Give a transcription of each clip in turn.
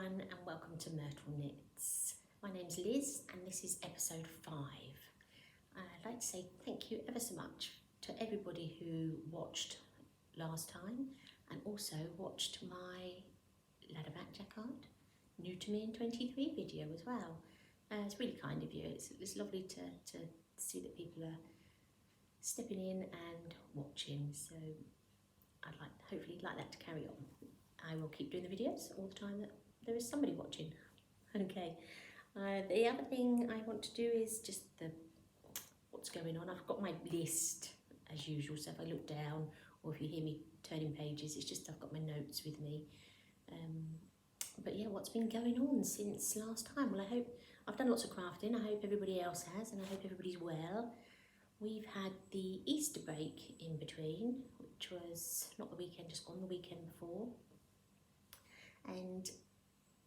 everyone and welcome to Myrtle Knits. My name's Liz and this is episode 5. I'd like to say thank you ever so much to everybody who watched last time and also watched my ladderback jacquard, new to me in 23 video as well. It's really kind of you. It's lovely to see that people are stepping in and watching, so I'd hopefully like that to carry on. I will keep doing the videos all the time that there is somebody watching. Okay. The other thing I want to do is just what's going on. I've got my list as usual, so if I look down or if you hear me turning pages, it's just I've got my notes with me. But yeah, what's been going on since last time? Well, I hope I've done lots of crafting. I hope everybody else has, and I hope everybody's well. We've had the Easter break in between, which was not the weekend just gone, the weekend before. And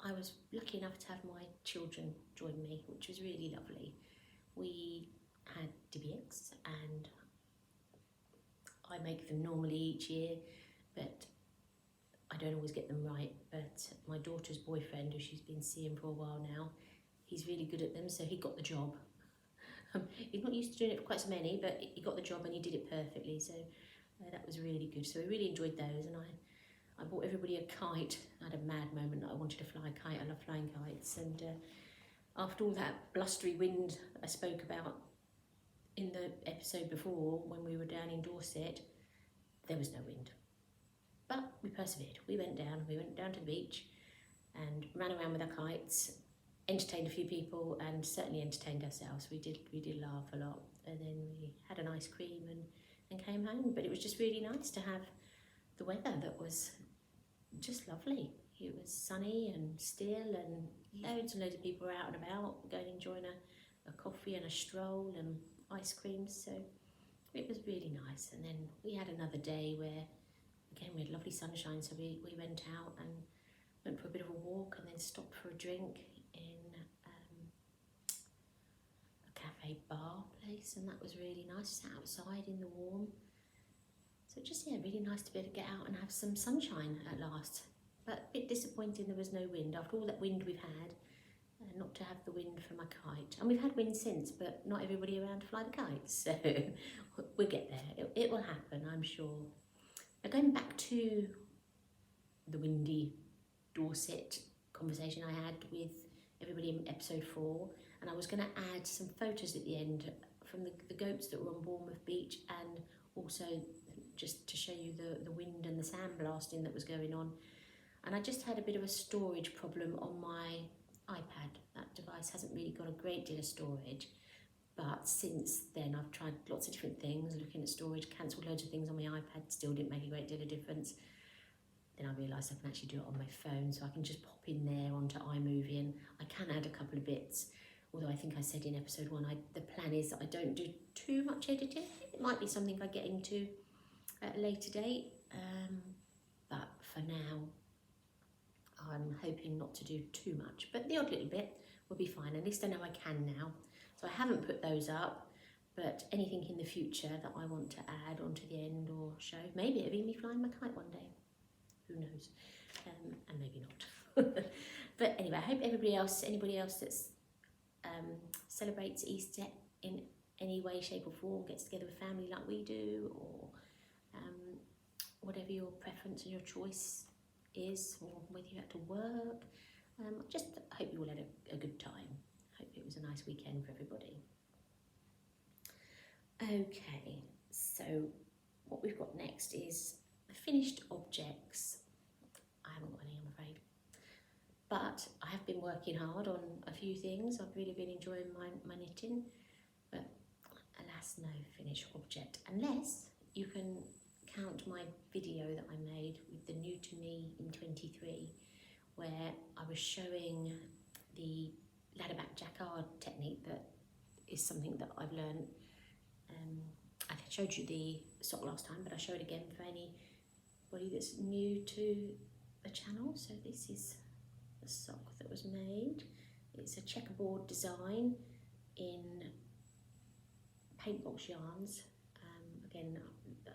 I was lucky enough to have my children join me, which was really lovely. We had divvy eggs, and I make them normally each year, but I don't always get them right. But my daughter's boyfriend, who she's been seeing for a while now, he's really good at them, so he got the job. He's not used to doing it for quite so many, but he got the job and he did it perfectly, so that was really good. So we really enjoyed those, and I bought everybody a kite. I had a mad moment that I wanted to fly a kite. I love flying kites, and after all that blustery wind I spoke about in the episode before when we were down in Dorset, there was no wind. But we persevered. We went down to the beach and ran around with our kites, entertained a few people and certainly entertained ourselves. We did laugh a lot, and then we had an ice cream and came home. But it was just really nice to have the weather that was just lovely. It was sunny and still, and loads and loads of people were out and about, going enjoying a coffee and a stroll and ice cream. So it was really nice. And then we had another day where, again, we had lovely sunshine, so we went out and went for a bit of a walk and then stopped for a drink in a cafe bar place, and that was really nice. Sat outside in the warm. So just, yeah, really nice to be able to get out and have some sunshine at last. But a bit disappointing there was no wind. After all that wind we've had, not to have the wind for my kite. And we've had wind since, but not everybody around to fly the kites. So we'll get there. It will happen, I'm sure. Now, going back to the windy Dorset conversation I had with everybody in episode 4, and I was going to add some photos at the end from the goats that were on Bournemouth Beach, and also just to show you the wind and the sandblasting that was going on. And I just had a bit of a storage problem on my iPad. That device hasn't really got a great deal of storage, but since then I've tried lots of different things, looking at storage, cancelled loads of things on my iPad, still didn't make a great deal of difference. Then I realised I can actually do it on my phone, so I can just pop in there onto iMovie, and I can add a couple of bits. Although I think I said in episode 1, the plan is that I don't do too much editing. It might be something I get into at a later date, but for now I'm hoping not to do too much, but the odd little bit will be fine. At least I know I can now. So I haven't put those up, but anything in the future that I want to add onto the end or show, maybe it'll be me flying my kite one day. Who knows? And maybe not. But anyway, I hope anybody else that's celebrates Easter in any way, shape or form, gets together with family like we do, or whatever your preference and your choice is, or whether you had to work. Just hope you all had a good time. Hope it was a nice weekend for everybody. Okay, so what we've got next is finished objects. I haven't got any, I'm afraid, but I have been working hard on a few things. I've really been enjoying my knitting, but alas, no finished object, unless you can count my video that I made with the new to me in 23, where I was showing the ladderback jacquard technique. That is something that I've learned. I showed you the sock last time, but I show it again for anybody that's new to the channel. So this is the sock that was made. It's a checkerboard design in Paintbox yarns. Again,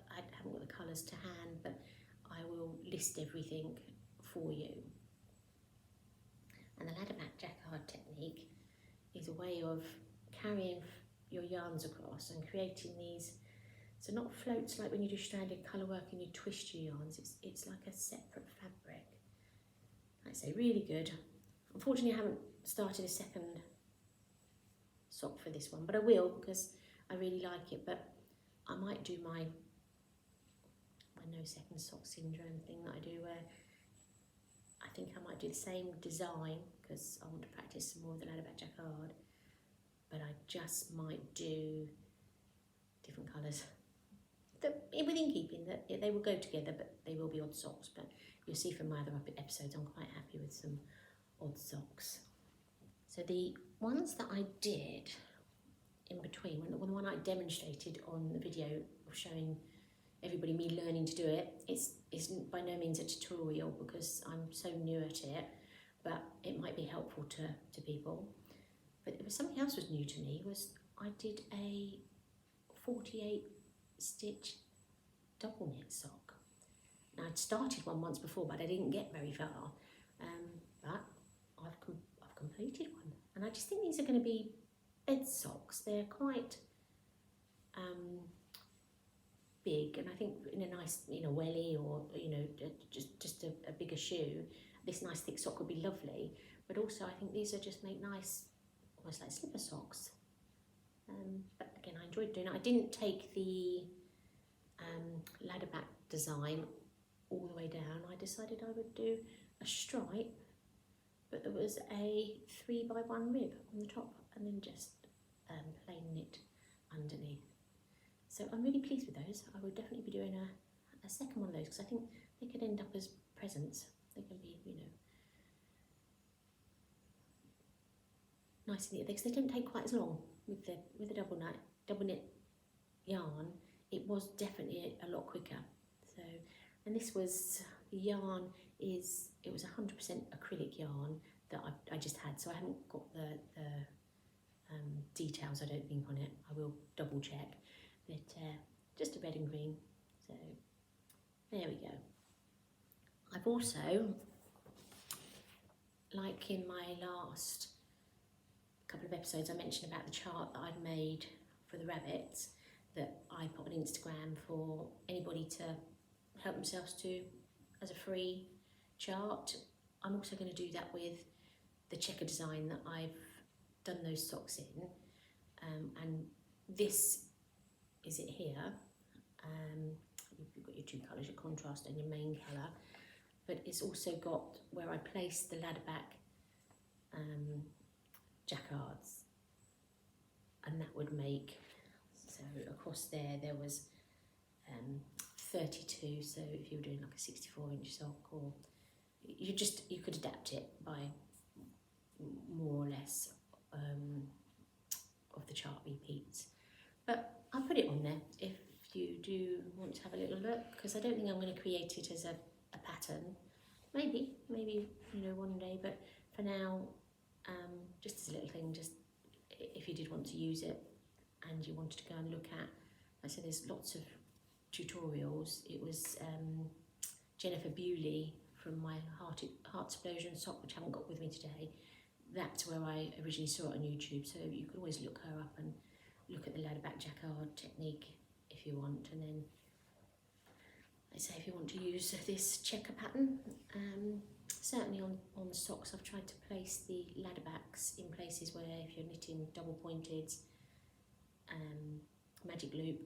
I haven't got the colours to hand, but I will list everything for you. a way of carrying your yarns across and creating these, so not floats like when you do stranded colour work and you twist your yarns, it's like a separate fabric. I'd say really good. Unfortunately I haven't started a second sock for this one, but I will because I really like it. But I might do my no second sock syndrome thing that I do, where I think I might do the same design because I want to practice some more of the ladderback jacquard, but I just might do different colours. Within keeping that they will go together, but they will be odd socks. But you'll see from my other episodes I'm quite happy with some odd socks. So the ones that I did in between, the one I demonstrated on the video of showing everybody me learning to do it, it's by no means a tutorial because I'm so new at it, but it might be helpful to people. But there was something else was new to me, was I did a 48 stitch double knit sock. Now I'd started one once before, but I didn't get very far, but I've completed one, and I just think these are going to be bed socks. They're quite big, and I think in a nice, welly, or just a bigger shoe, this nice thick sock would be lovely. But also I think these are just make nice, almost like slipper socks. But again, I enjoyed doing it. I didn't take the ladderback design all the way down. I decided I would do a stripe, but there was a 3x1 rib on the top, and then just plain knit underneath. So I'm really pleased with those. I would definitely be doing a second one of those because I think they could end up as presents. They can be, nice and neat because they don't take quite as long with the double knit yarn. It was definitely a lot quicker. So, and this was, the yarn it was 100% acrylic yarn that I just had, so I haven't got the details, I don't think, on it. I will double check. But just a red and green, so there we go. I've also, like in my last couple of episodes, I mentioned about the chart that I'd made for the rabbits that I put on Instagram for anybody to help themselves to as a free chart. I'm also going to do that with the checker design that I've done those socks in, and this is it here. You've got your two colours, your contrast and your main colour, but it's also got where I place the ladderback jacquards, and that would make, so across there was 32, so if you were doing like a 64-inch sock, or you could adapt it by more or less of the chart repeats. But I'll put it on there if you do want to have a little look, because I don't think I'm going to create it as a pattern. Maybe one day, but for now, just as a little thing, just if you did want to use it and you wanted to go and look at, like I said, there's lots of tutorials. It was Jennifer Bewley from my Heart Explosion sock, which I haven't got with me today. That's where I originally saw it on YouTube, so you can always look her up and look at the ladderback jacquard technique if you want. And then, I say, if you want to use this checker pattern, certainly on the socks I've tried to place the ladderbacks in places where if you're knitting double pointed, magic loop,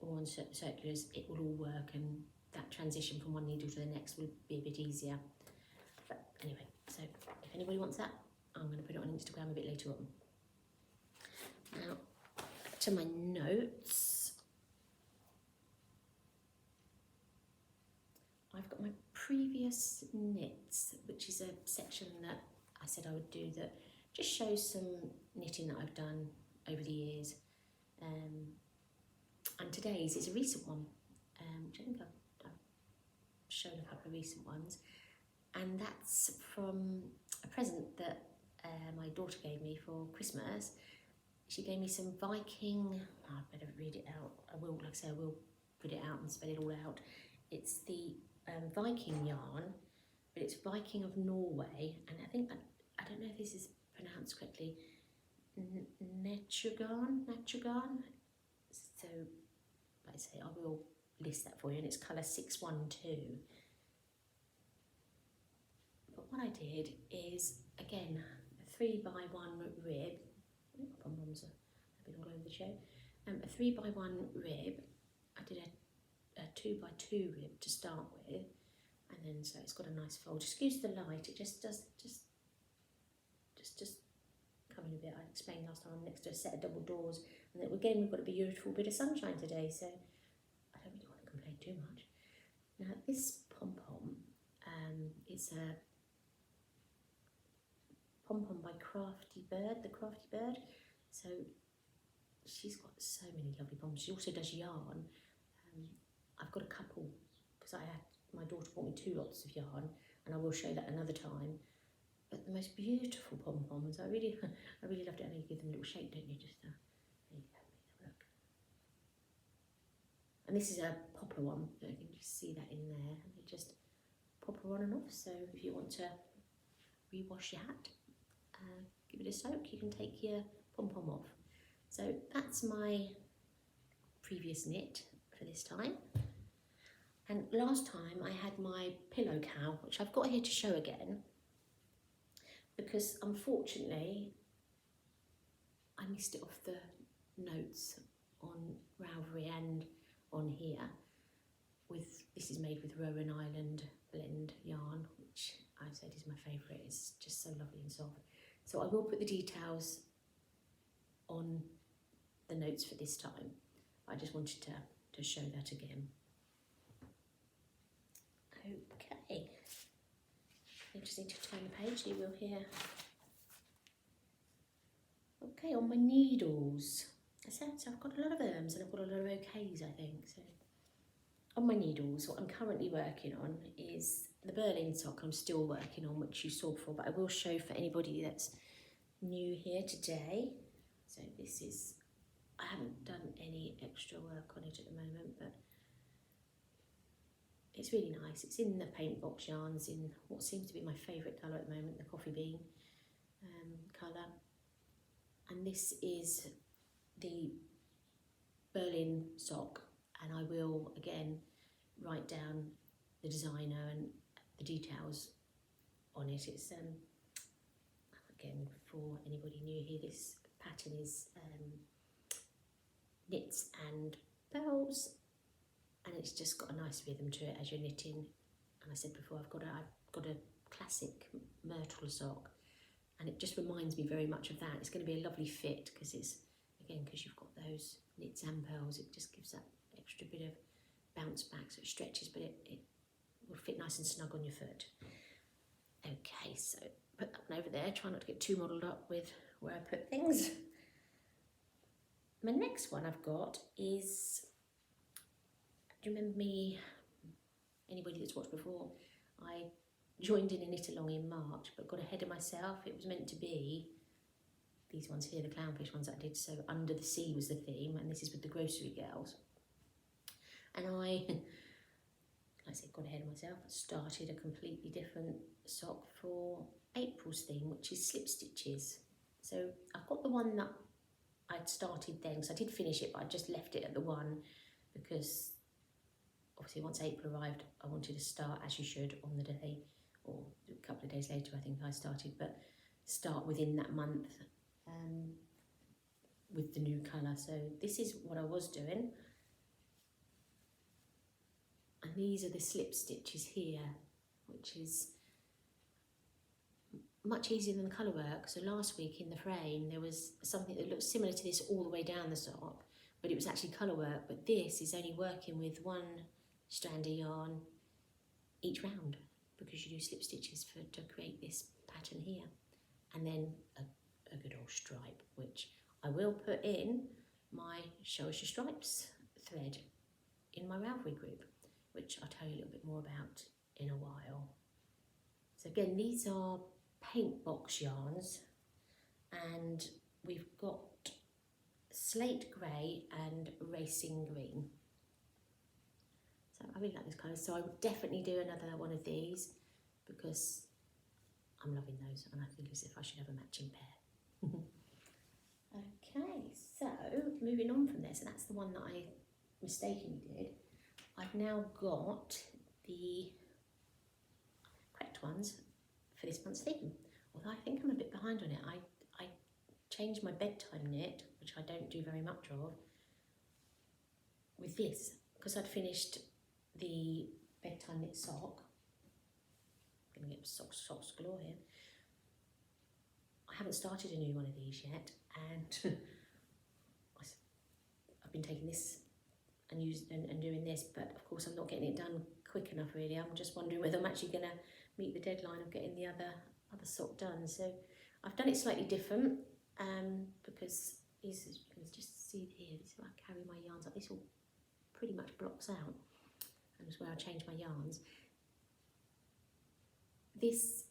or on circulars, it will all work, and that transition from one needle to the next will be a bit easier. But anyway, so if anybody wants that, I'm going to put it on Instagram a bit later on. Now, to my notes, I've got my previous knits, which is a section that I said I would do that just shows some knitting that I've done over the years. And today's is a recent one, which I think I've shown a couple of recent ones, and that's from a present that my daughter gave me for Christmas. She gave me some Viking, I better read it out, I will, like I say, I will put it out and spell it all out. It's the Viking yarn, but it's Viking of Norway, and I think, I don't know if this is pronounced correctly, Naturgarn. So, like I say, I will list that for you, and it's colour 612. But what I did is, again, a 3x1 rib. My pom-poms have been all over the show. A 3x1 rib. I did a 2x2 rib to start with, and then so it's got a nice fold. Excuse the light, it just does come in a bit. I explained last time I'm next to a set of double doors, and then again we've got a beautiful bit of sunshine today, so I don't really want to complain too much. Now this pom-pom, it's a pom-pom by Crafty Bird, the Crafty Bird. So she's got so many lovely poms. She also does yarn. I've got a couple because my daughter bought me 2 lots of yarn, and I will show that another time. But the most beautiful pom-poms, I really loved it. I know you give them a little shake, don't you? Just there you go, have a look. And this is a poplar one, so you can just see that in there, and they just poplar on and off. So if you want to rewash your hat, give it a soak, you can take your pom-pom off. So that's my previous knit for this time. And last time I had my pillow cowl, which I've got here to show again, because unfortunately I missed it off the notes on Ravelry and on here. This is made with Rowan Island blend yarn, which I've said is my favourite. It's just so lovely and soft. So I will put the details on the notes for this time. I just wanted to show that again. Okay, I just need to turn the page, you will hear. Okay, on my needles. So I've got a lot of M's and I've got a lot of OKs, I think. So on my needles, what I'm currently working on is the Berlin sock I'm still working on, which you saw before, but I will show for anybody that's new here today. So this is, I haven't done any extra work on it at the moment, but it's really nice. It's in the Paintbox yarns in what seems to be my favourite colour at the moment, the coffee bean colour. And this is the Berlin sock, and I will again write down the designer and the details on it. It's again, for anybody new here, this pattern is knits and pearls, and it's just got a nice rhythm to it as you're knitting. And I said before, I've got a classic Myrtle sock, and it just reminds me very much of that. It's going to be a lovely fit because it's, again, because you've got those knits and pearls, it just gives that extra bit of bounce back, so it stretches, but it will fit nice and snug on your foot. Okay, so put that one over there. Try not to get too muddled up with where I put things. My next one I've got is, do you remember me, anybody that's watched before, I joined in a knit along in March, but got ahead of myself. It was meant to be these ones here, the clownfish ones that I did. So Under the Sea was the theme, and this is with the grocery girls. And I, like I said, got ahead of myself, started a completely different sock for April's theme, which is slip stitches. So I've got the one that I'd started then, because I did finish it, but I just left it at the one, because obviously once April arrived, I wanted to start, as you should, on the day, or a couple of days later I think I started, but start within that month with the new colour. So this is what I was doing. And these are the slip stitches here, which is much easier than the colour work. So last week in the frame, there was something that looked similar to this all the way down the sock, but it was actually colour work. But this is only working with one strand of yarn each round, because you do slip stitches to create this pattern here. And then a good old stripe, which I will put in my Show Us Your Stripes thread in my Ravelry group, which I'll tell you a little bit more about in a while. So again, these are Paintbox yarns, and we've got Slate Grey and Racing Green. So I really like this colour, so I would definitely do another one of these, because I'm loving those, and I think as if I should have a matching pair. Okay, so moving on from there, so that's the one that I mistakenly did. I've now got the correct ones for this month's theme, although I think I'm a bit behind on it. I changed my bedtime knit, which I don't do very much of, with this, because I'd finished the bedtime knit sock. I'm going to get socks galore here. I haven't started a new one of these yet, and I've been taking this and doing this, but of course I'm not getting it done quick enough really. I'm just wondering whether I'm actually going to meet the deadline of getting the other sock done. So I've done it slightly different, because you can just see here, this is where I carry my yarns up. This all pretty much blocks out, and it's where I change my yarns. This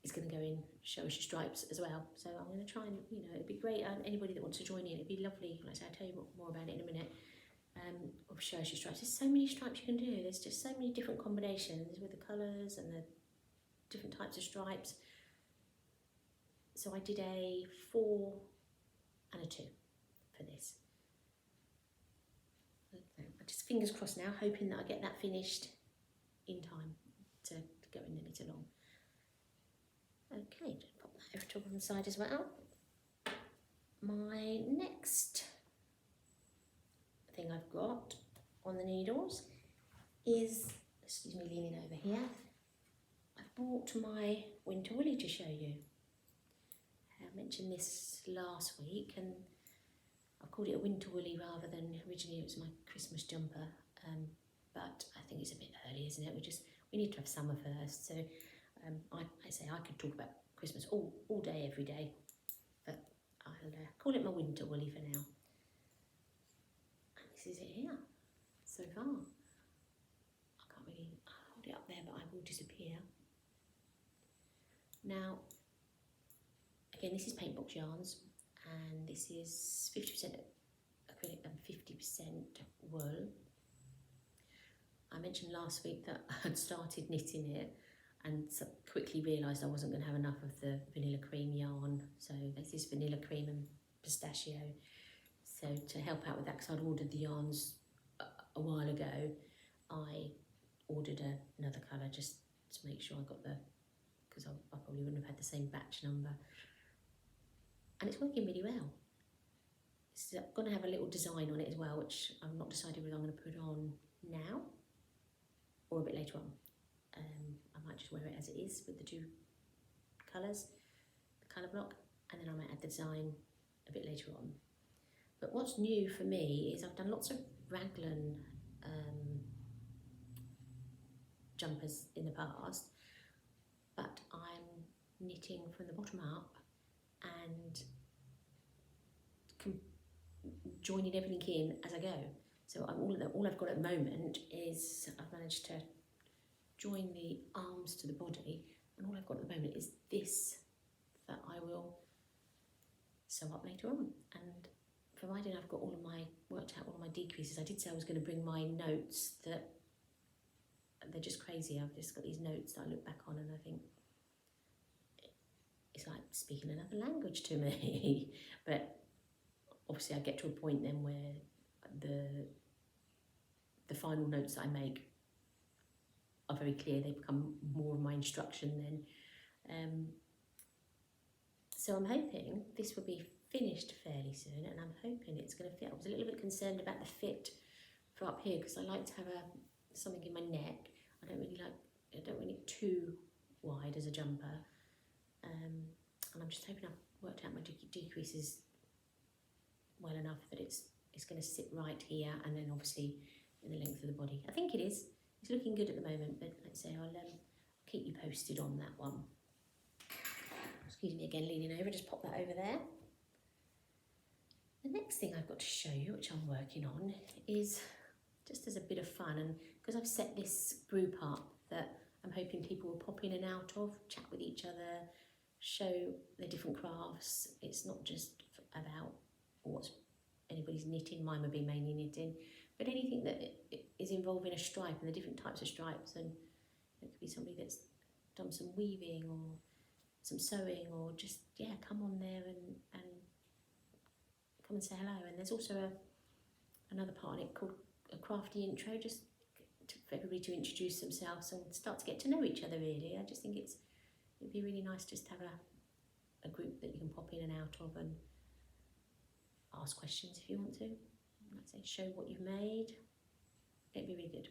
is going to go in Show Us Your Stripes as well, so I'm going to try and, it'd be great, anybody that wants to join in, it'd be lovely. Like I say, I'll tell you more about it in a minute. Of Show Us Your Stripes. There's so many stripes you can do. There's just so many different combinations with the colours and the different types of stripes. So I did a 4 and a 2 for this. Okay. I just fingers crossed now, hoping that I get that finished in time to go in and knit along. Okay, just pop that over to one side as well. My next thing I've got on the needles is, excuse me leaning over here, I've bought my winter woolly to show you. I mentioned this last week, and I've called it a winter woolly rather than, originally it was my Christmas jumper, but I think it's a bit early, isn't it? We need to have summer first, so I say I could talk about Christmas all day, every day, but I'll call it my winter woolly for now. And this is it here, so far. I can't really hold it up there, but I will disappear. Now, again, this is Paintbox yarns, and this is 50% acrylic and 50% wool. I mentioned last week that I had started knitting it, and so quickly realised I wasn't going to have enough of the vanilla cream yarn. So this is vanilla cream and pistachio. So to help out with that, because I'd ordered the yarns a while ago, I ordered another colour just to make sure I got because I probably wouldn't have had the same batch number. And it's working really well. It's going to have a little design on it as well, which I've not decided whether I'm going to put on now or a bit later on. I might just wear it as it is with the two colours, the colour block, and then I might add the design a bit later on. But what's new for me is I've done lots of raglan jumpers in the past, but I'm knitting from the bottom up and joining everything in as I go. So all I've got at the moment is I've managed to join the arms to the body, and all I've got at the moment is this that I will sew up later on. And providing I've got worked out all of my decreases, I did say I was going to bring my notes that they're just crazy. I've just got these notes that I look back on and I think it's like speaking another language to me. But obviously I get to a point then where the final notes that I make are very clear. They become more of my instruction then. So I'm hoping this will be finished fairly soon, and I'm hoping it's going to fit. I was a little bit concerned about the fit for up here because I like to have something in my neck. I don't want it too wide as a jumper, and I'm just hoping I've worked out my decreases well enough that it's going to sit right here, and then obviously in the length of the body. I think it is. It's looking good at the moment, but let's say I'll keep you posted on that one. Excuse me again, leaning over, just pop that over there. The next thing I've got to show you, which I'm working on, is just as a bit of fun, and because I've set this group up that I'm hoping people will pop in and out of, chat with each other, show their different crafts. It's not just about what anybody's knitting, mine would be mainly knitting, but anything that is involving a stripe and the different types of stripes, and it could be somebody that's done some weaving or some sewing, or just, yeah, come on there and come and say hello. And there's also another part in it called a crafty intro, just for everybody to introduce themselves and start to get to know each other really. I just think it'd be really nice just to have a group that you can pop in and out of and ask questions if you want to. Like I say, show what you've made. It'd be really good.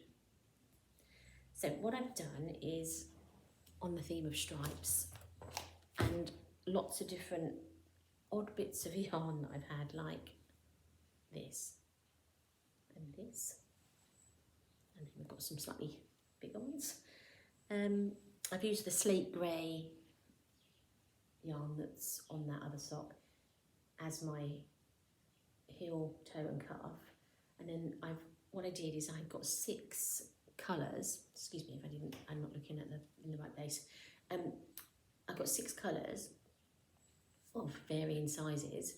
So what I've done is on the theme of stripes and lots of different odd bits of yarn that I've had, like this and this, and then we've got some slightly bigger ones. I've used the slate grey yarn that's on that other sock as my heel, toe and calf, and then what I did is I got 6 colours. Excuse me if I'm not looking at in the right place. I've got 6 colours of varying sizes,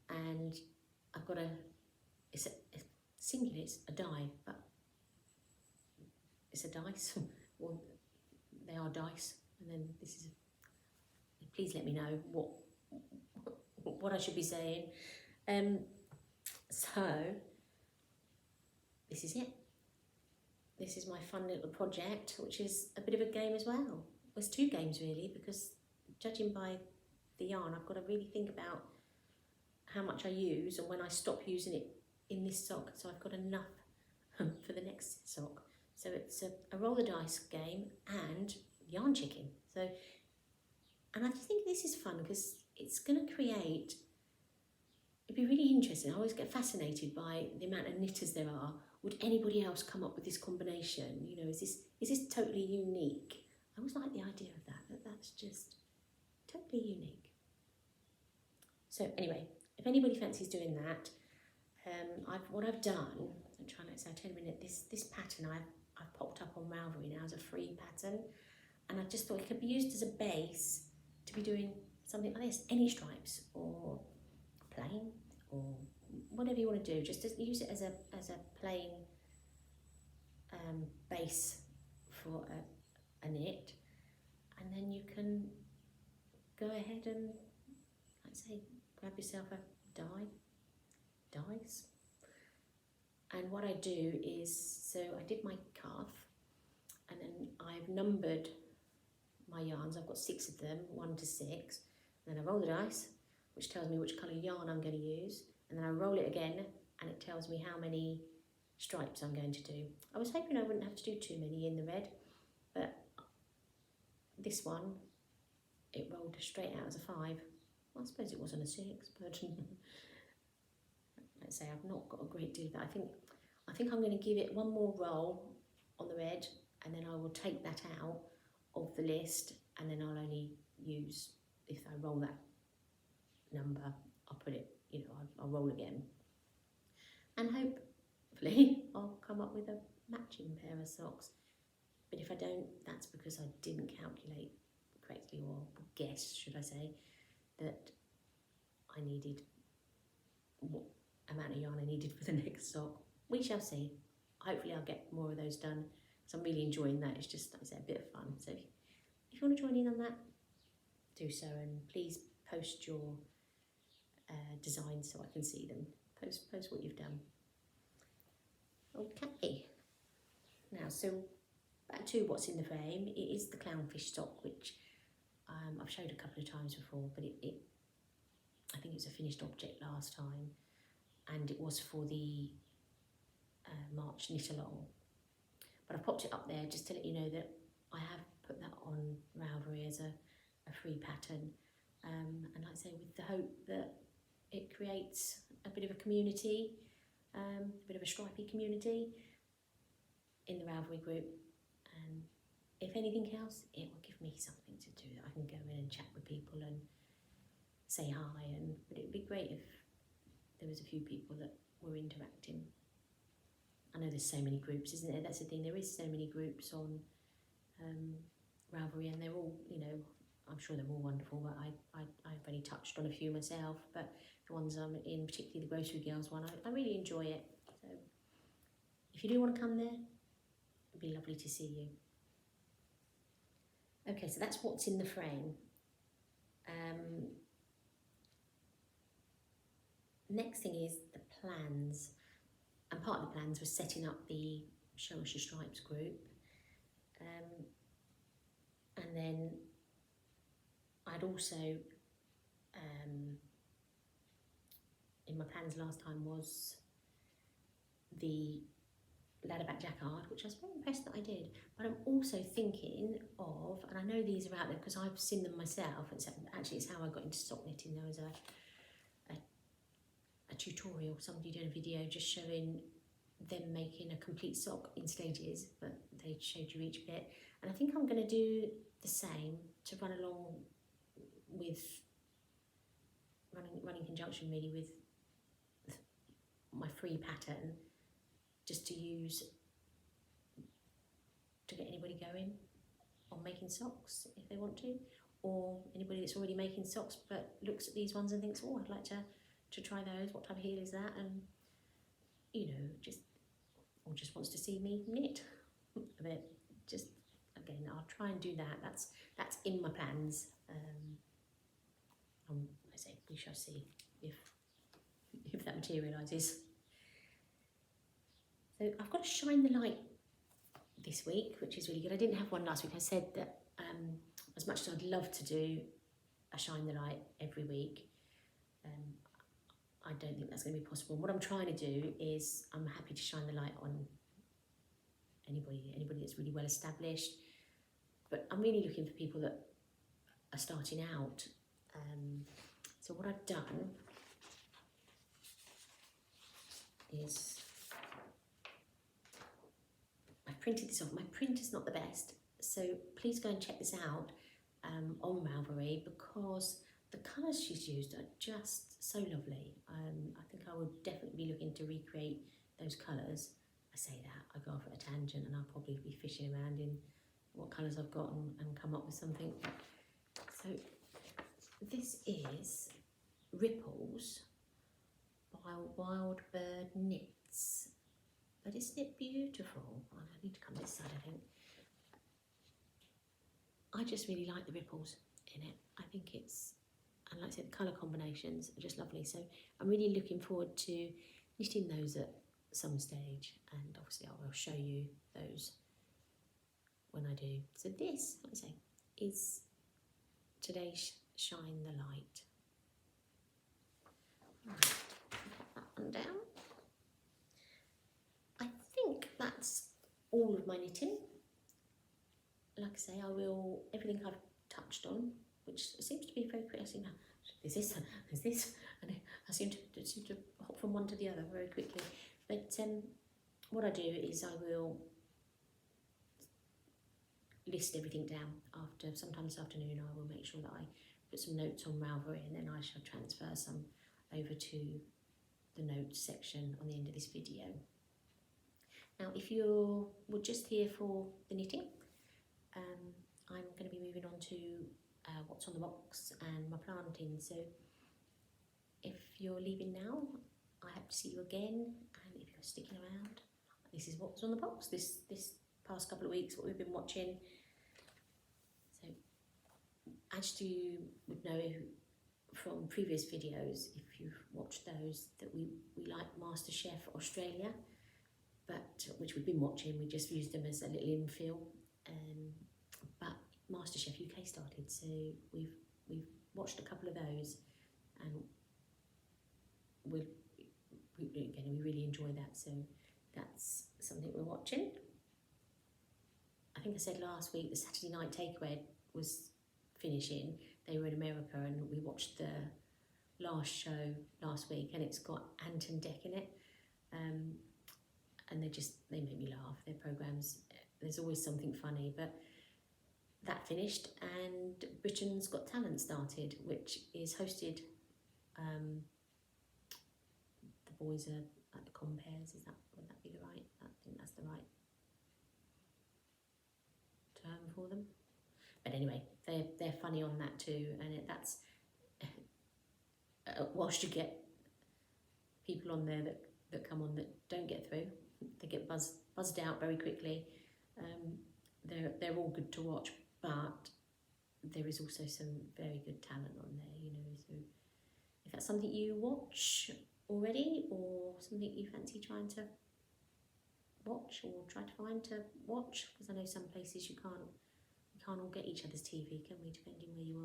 and I've got it's singular, it's a die, but it's a dice. Well, they are dice, and then this is. Please let me know what I should be saying. So this is it. This is my fun little project, which is a bit of a game as well. Well, it's 2 games really, because judging by the yarn, I've got to really think about how much I use and when I stop using it in this sock, so I've got enough for the next sock. So it's a roll the dice game and yarn chicken. So, and I just think this is fun because it's going to create, it'd be really interesting. I always get fascinated by the amount of knitters there are. Would anybody else come up with this combination? You know, is this totally unique? I always like the idea of that's just totally unique. So anyway, if anybody fancies doing that, what I've done, I'm trying to say, I'll tell you in a minute, this pattern I've popped up on Ravelry now as a free pattern, and I just thought it could be used as a base to be doing something like this, any stripes or plain or whatever you want to do. Just use it as a plain base for a knit, and then you can go ahead and, like I say, grab yourself a dies. And what I do is, so I did my calf, and then I've numbered my yarns. I've got 6 of them, 1 to 6. And then I roll the dice, which tells me which colour yarn I'm going to use. And then I roll it again, and it tells me how many stripes I'm going to do. I was hoping I wouldn't have to do too many in the red, but this one, it rolled straight out as a 5. Well, I suppose it wasn't a 6, but let's say I've not got a great deal of that. I think I'm going to give it one more roll on the red, and then I will take that out of the list, and then I'll only use, if I roll that number, I'll put it, you know, I'll roll again. And hopefully I'll come up with a matching pair of socks. But if I don't, that's because I didn't calculate correctly, or guess, should I say, that I needed what amount of yarn I needed for the next sock. We shall see. Hopefully I'll get more of those done, because I'm really enjoying that. It's just, like I said, a bit of fun. So if you want to join in on that, do so, and please post your designs so I can see them. Post what you've done. Okay. Now, so back to what's in the frame. It is the clownfish sock, which I've showed a couple of times before, but I think it was a finished object last time, and it was for the March knit along. But I popped it up there just to let you know that I have put that on Ravelry as a free pattern, and like I say, with the hope that it creates a bit of a community, a bit of a stripy community in the Ravelry group. And if anything else, it will give me something to do, that I can go in and chat with people and say hi. But it would be great if there was a few people that were interacting. I know there's so many groups, isn't there? That's the thing, there is so many groups on Ravelry, and they're all, you know, I'm sure they're all wonderful, but I've only touched on a few myself, but the ones I'm in, particularly the Grocery Girls one, I really enjoy it. So if you do want to come there, it'd be lovely to see you. Okay, so that's what's in the frame. next thing is the plans. And part of the plans was setting up the Show Us Your Stripes group. And then I'd also, in my plans last time was the Ladderback Jacquard, which I was very impressed that I did. But I'm also thinking of, and I know these are out there because I've seen them myself, actually it's how I got into sock knitting. There was a tutorial, somebody did a video just showing them making a complete sock in stages, but they showed you each bit. And I think I'm going to do the same to run along with, run in conjunction really with my free pattern, just to use to get anybody going on making socks if they want to, or anybody that's already making socks but looks at these ones and thinks, oh, I'd like to try those, what type of heel is that, and you know, just wants to see me knit a bit. Just again, I'll try and do that. That's in my plans. I say we shall see if that materialises. So I've got to shine the light this week, which is really good. I didn't have one last week. I said that as much as I'd love to do a shine the light every week, I don't think that's going to be possible. And what I'm trying to do is I'm happy to shine the light on anybody that's really well established, but I'm really looking for people that are starting out. So what I've done is I've printed this off. My printer's not the best, so please go and check this out on Ravelry, because the colours she's used are just so lovely. I think I would definitely be looking to recreate those colours. I say that, I go off at a tangent and I'll probably be fishing around in what colours I've got and come up with something. So this is Ripples by Wild Bird Knits. But isn't it beautiful? I need to come this side, I think. I just really like the ripples in it. I think it's, and like I said, the colour combinations are just lovely. So I'm really looking forward to knitting those at some stage, and obviously I will show you those when I do. So this, like I say, is today's Shine the Light. Right, put that one down. I think that's all of my knitting. Like I say, I will, everything I've touched on, which seems to be very quick. I seem to, there's this, and I seem to hop from one to the other very quickly. But what I do is I will list everything down after, sometime this afternoon. I will make sure that I put some notes on Ravelry, and then I shall transfer some over to the notes section on the end of this video. Now, if you were just here for the knitting, I'm going to be moving on to what's on the box and my planting. So if you're leaving now, I hope to see you again, and if you're sticking around, this is what's on the box this past couple of weeks, what we've been watching. So as you would know from previous videos, if you've watched those, that we like MasterChef Australia, but which we've been watching, we just used them as a little infill. But MasterChef UK started, so we've watched a couple of those, and we really enjoy that. So that's something we're watching. I think I said last week the Saturday night takeaway was finishing. They were in America, and we watched the last show last week, and it's got Ant and Dec in it. And they make me laugh. Their programmes, there's always something funny. But that finished, and Britain's Got Talent started, which is hosted. The boys are like the compares. Would that be the right? I think that's the right term for them. But anyway, they're funny on that too, and that's whilst you get people on there that come on that don't get through, they get buzzed out very quickly. They're all good to watch, but there is also some very good talent on there, you know. So if that's something you watch already, or something you fancy trying to watch or try to find to watch? Because I know some places we can't all get each other's TV, can we? Depending where you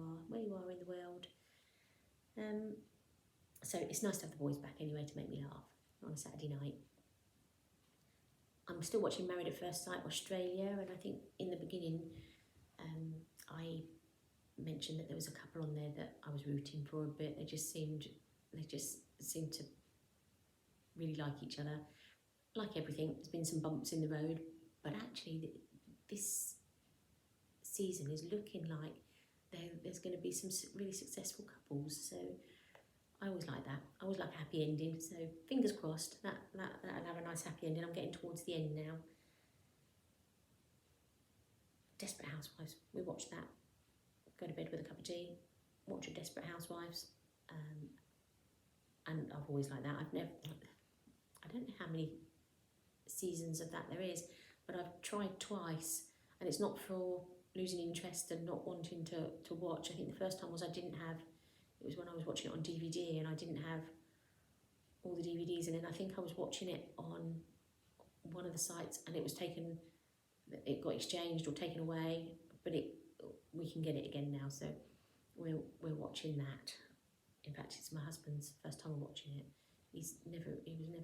are in the world. So it's nice to have the boys back anyway to make me laugh on a Saturday night. I'm still watching Married at First Sight Australia, and I think in the beginning I mentioned that there was a couple on there that I was rooting for a bit. They just seemed to really like each other. Like everything, there's been some bumps in the road, but actually this season is looking like there's going to be some really successful couples. So I always like that. I always like a happy ending. So fingers crossed that'll have a nice happy ending. I'm getting towards the end now. Desperate Housewives. We watched that. Go to bed with a cup of tea. Watch a Desperate Housewives. And I've always liked that. I don't know how many seasons of that there is, but I've tried twice, and it's not for losing interest and not wanting to watch. I think the first time was it was when I was watching it on DVD and I didn't have all the DVDs, and then I think I was watching it on one of the sites and it got exchanged or taken away, but we can get it again now, so we're watching that. In fact, it's my husband's first time watching it. He was never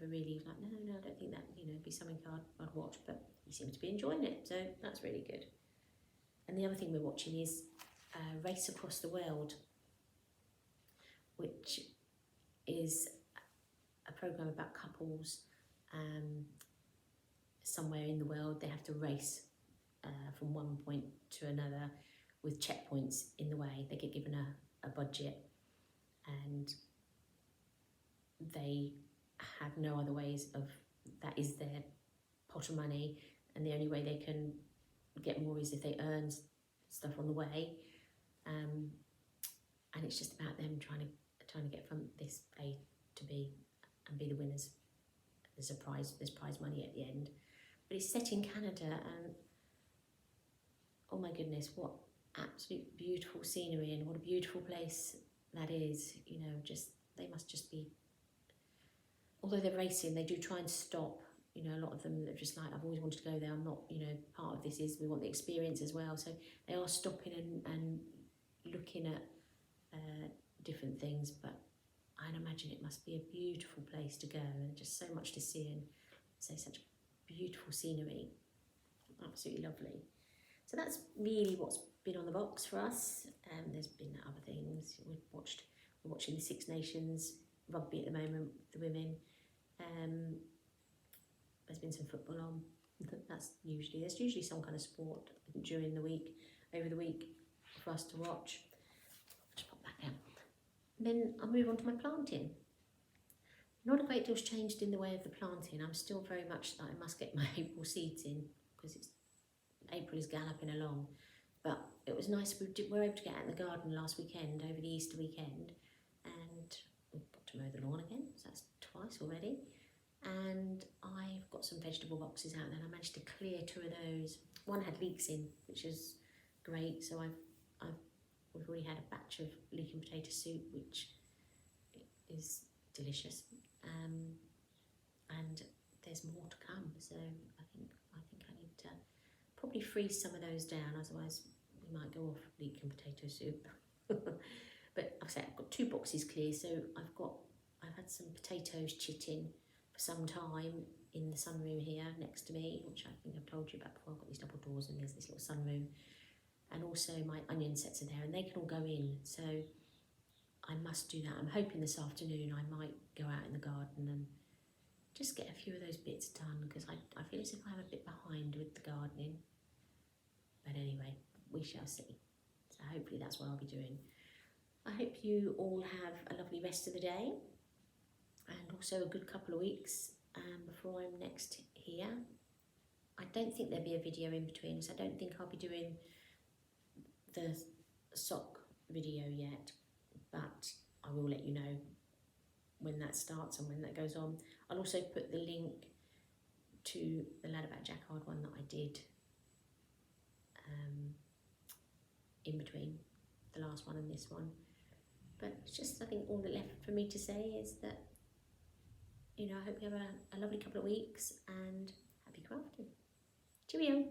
really like, no, I don't think that, be something I'd watch, but he seems to be enjoying it, so that's really good. And the other thing we're watching is Race Across the World, which is a programme about couples somewhere in the world. They have to race from one point to another with checkpoints in the way. They get given a budget, and they have no other ways that is their pot of money, and the only way they can get more is if they earn stuff on the way, and it's just about them trying to get from this A to B and be the winners. There's prize money at the end, but it's set in Canada, and oh my goodness, what absolute beautiful scenery, and what a beautiful place that is. They must just be, although they're racing, they do try and stop. A lot of them are just like, I've always wanted to go there, I'm not, part of this is we want the experience as well. So they are stopping and looking at different things, but I'd imagine it must be a beautiful place to go, and just so much to see, and such beautiful scenery. Absolutely lovely. So that's really what's been on the box for us. There's been other things. We're watching the Six Nations rugby at the moment, the women. There's been some football on. There's usually some kind of sport during the week, over the week, for us to watch. I'll just pop that down. Then I'll move on to my planting. Not a great deal's changed in the way of the planting. I'm still very much that I must get my April seeds in, because April is galloping along. But it was nice, we were able to get out in the garden last weekend, over the Easter weekend, and we've got to mow the lawn again, so that's twice already. And I've got some vegetable boxes out there, and I managed to clear 2 of those. One had leeks in, which is great, so we've already had a batch of leek and potato soup, which is delicious. And there's more to come, so I think I need to probably freeze some of those down, otherwise we might go off leek and potato soup. But I've got 2 boxes clear, so I've had some potatoes chitting for some time in the sunroom here next to me, which I think I've told you about before. I've got these double doors and there's this little sunroom, and also my onion sets are there, and they can all go in, so I must do that. I'm hoping this afternoon I might go out in the garden and just get a few of those bits done, because I feel as if I'm a bit behind with the gardening. But anyway, we shall see. So hopefully that's what I'll be doing. I hope you all have a lovely rest of the day, and also a good couple of weeks before I'm next here. I don't think there'll be a video in between, so I don't think I'll be doing the sock video yet, but I will let you know when that starts and when that goes on. I'll also put the link to the Ladderback Jacquard one that I did in between the last one and this one. But it's just, I think all that left for me to say is that I hope you have a lovely couple of weeks and happy crafting. Cheerio.